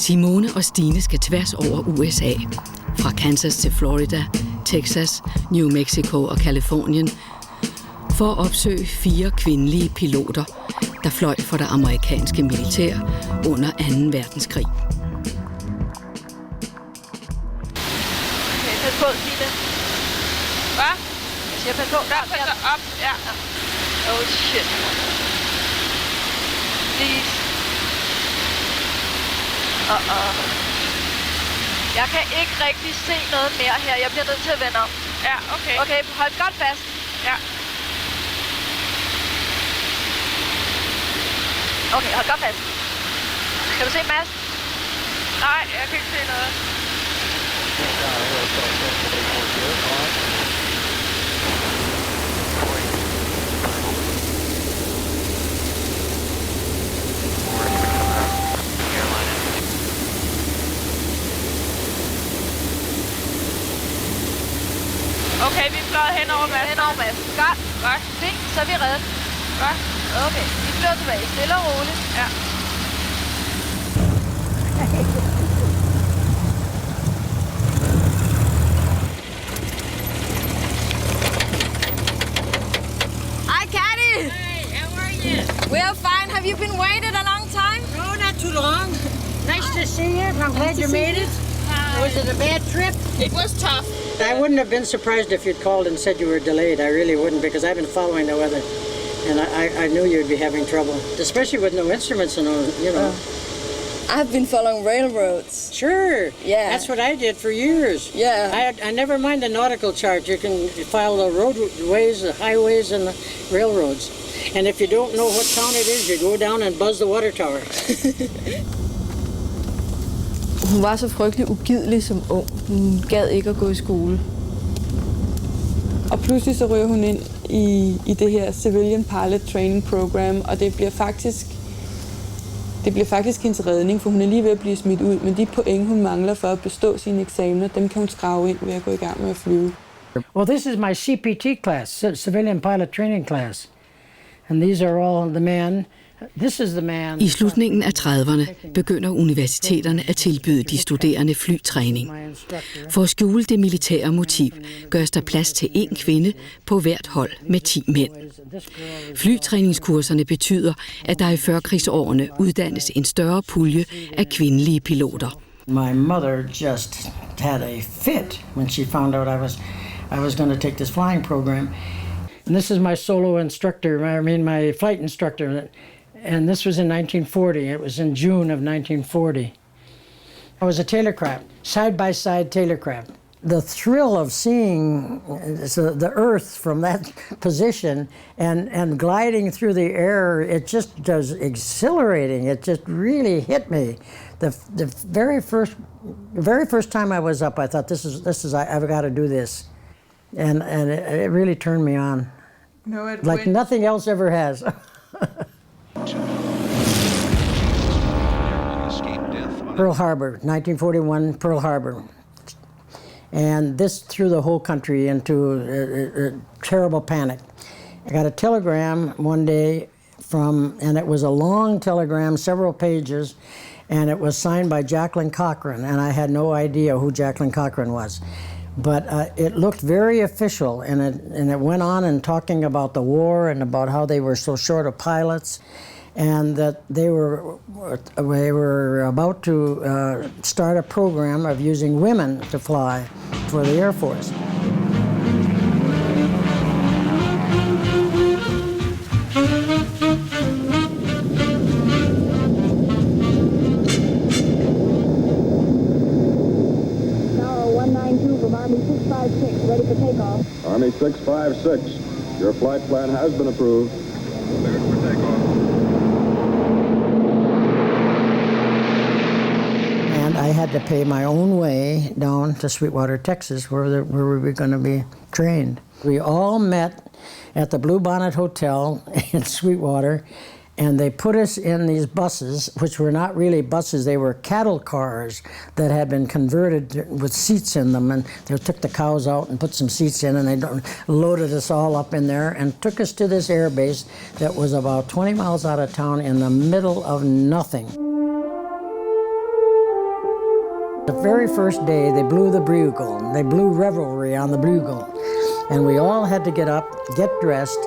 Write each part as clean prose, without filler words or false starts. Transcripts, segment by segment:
Simone og Stine skal tværs over USA. Fra Kansas til Florida, Texas, New Mexico og Californien. For at opsøge 4 kvindelige piloter, der fløj for det amerikanske militær under 2. verdenskrig. Okay, pas på, Stine. Hvad? Jeg siger, pas på. Der, pas op. Ja. Oh, shit. Please. Jeg kan ikke rigtig se noget mere her. Jeg bliver nødt til at vende om. Ja, okay. Okay, hold godt fast. Ja. Okay, hold godt fast. Kan du se Mads? Nej, jeg kan ikke se noget. Okay, vi er fløjet hen over Mads. Godt. Godt. Fint, så er vi reddet. Godt. Okay, vi flyver tilbage. Stille og roligt. Ja. Hi, Caddy. Hey, how are you? We're fine. Have you been waiting a long time? No, not too long. Nice to see you. I'm glad you made it. Was it a bad trip? It was tough. I wouldn't have been surprised if you'd called and said you were delayed. I really wouldn't, because I've been following the weather. And I knew you'd be having trouble, especially with no instruments and all, you know. I've been following railroads. Sure. Yeah. That's what I did for years. Yeah. I never mind the nautical chart. You can follow the roadways, the highways, and the railroads. And if you don't know what town it is, you go down and buzz the water tower. Hun var så frygtelig ugidelig som ung. Hun gad ikke at gå i skole. Og pludselig så ryger hun ind i det her Civilian Pilot Training Program, og det bliver faktisk hendes redning, for hun er lige ved at blive smidt ud, men de point, hun mangler for at bestå sine eksamener, dem kan hun skrave ind ved at gå i gang med at flyve. Well, this is my CPT class, Civilian Pilot Training Class. And these are all the men. This is the man. I slutningen af 30'erne begynder universiteterne at tilbyde de studerende flytræning. For at skjule det militære motiv, gøres der plads til 1 kvinde på hvert hold med 10 mænd. Flytræningskurserne betyder, at der i førkrigsårene uddannes en større pulje af kvindelige piloter. My mother just had a fit when she found out I was going to take this flying program. And this is my solo instructor, my flight instructor. And this was in 1940. It was in June of 1940. I was a tailorcraft, side-by-side tailorcraft. The thrill of seeing the Earth from that position and gliding through the air, it just was exhilarating. It just really hit me. The very first time I was up, I thought, this is I've got to do this, and it really turned me on, like nothing else ever has. Pearl Harbor, 1941, Pearl Harbor. And this threw the whole country into a terrible panic. I got a telegram one day and it was a long telegram, several pages, and it was signed by Jacqueline Cochran, and I had no idea who Jacqueline Cochran was. But it looked very official, and it went on and talking about the war and about how they were so short of pilots, and that they were about to start a program of using women to fly for the Air Force. Army 656, ready for takeoff. Army 656, your flight plan has been approved. Cleared for takeoff. And I had to pay my own way down to Sweetwater, Texas, where we were going to be trained. We all met at the Blue Bonnet Hotel in Sweetwater, and they put us in these buses, which were not really buses, they were cattle cars that had been converted with seats in them, and they took the cows out and put some seats in, and they loaded us all up in there and took us to this air base that was about 20 miles out of town in the middle of nothing. The very first day, they blew the bugle. They blew revelry on the bugle. And we all had to get up, get dressed,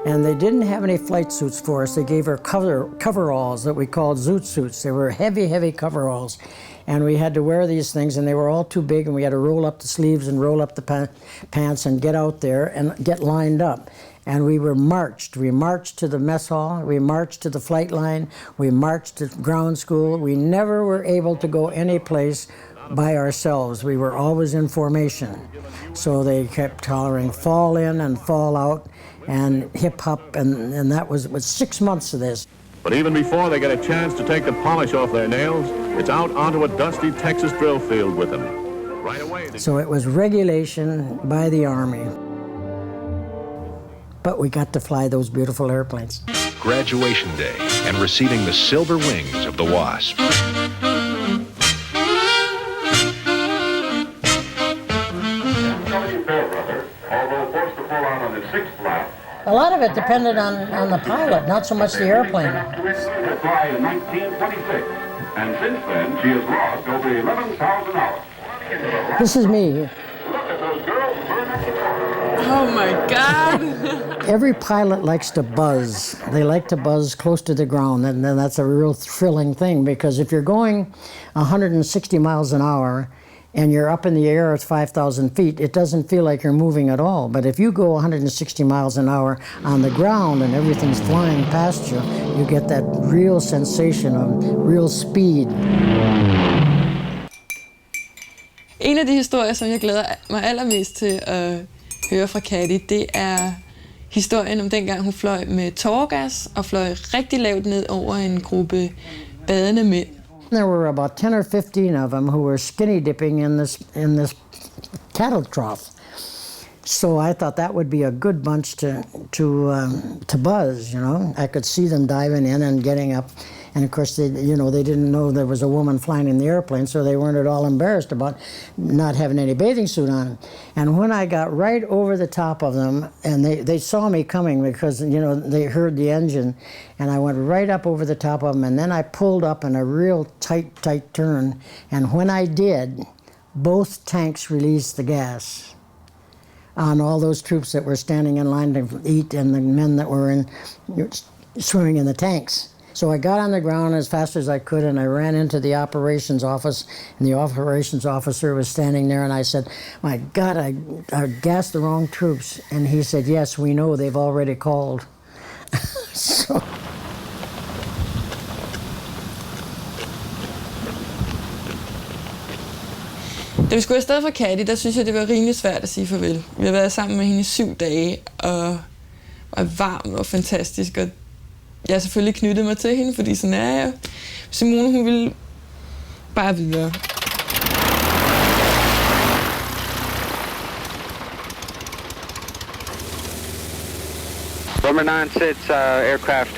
and they didn't have any flight suits for us. They gave her coveralls that we called zoot suits. They were heavy, heavy coveralls. And we had to wear these things, and they were all too big, and we had to roll up the sleeves and roll up the pants and get out there and get lined up. And we were marched. We marched to the mess hall. We marched to the flight line. We marched to ground school. We never were able to go any place by ourselves. We were always in formation. So they kept hollering fall in and fall out and hip hop, and that was 6 months of this. But even before they get a chance to take the polish off their nails, it's out onto a dusty Texas drill field with them. Right away. So it was regulation by the Army. But we got to fly those beautiful airplanes. Graduation day and receiving the silver wings of the Wasp. A lot of it depended on the pilot, not so much the airplane. Fly in 1926, and since then she has lost over 11,000 hours. This is me. Look at those girls burn up the water. Oh my God! Every pilot likes to buzz. They like to buzz close to the ground, and then that's a real thrilling thing, because if you're going 160 miles an hour and you're up in the air at 5,000 feet, it doesn't feel like you're moving at all. But if you go 160 miles an hour on the ground and everything's flying past you, you get that real sensation of real speed. En af de historier, som jeg glæder mig allermest til at høre fra Katty, det er historien om dengang hun fløj med tåregas og fløj rigtig lavt ned over en gruppe badende mænd. There were about 10 or 15 of them who were skinny dipping in this cattle trough. So I thought that would be a good bunch to buzz, you know. I could see them diving in and getting up. And of course, they didn't know there was a woman flying in the airplane, so they weren't at all embarrassed about not having any bathing suit on. And when I got right over the top of them, and they saw me coming because, they heard the engine, and I went right up over the top of them, and then I pulled up in a real tight turn. And when I did, both tanks released the gas on all those troops that were standing in line to eat and the men that were swimming in the tanks. So I got on the ground as fast as I could, and I ran into the operations office, and the operations officer was standing there, and I said, my God, I gassed the wrong troops. And he said, yes, we know, they've already called. So. Da vi skulle afsted fra Katty, der synes jeg, det var rimelig svært at sige farvel. Vi har været sammen med hende i 7 dage, og var varm og fantastisk, og jeg har selvfølgelig knyttet mig til hende, fordi sådan er jeg. Simone, hun ville bare videre. Number 96 aircraft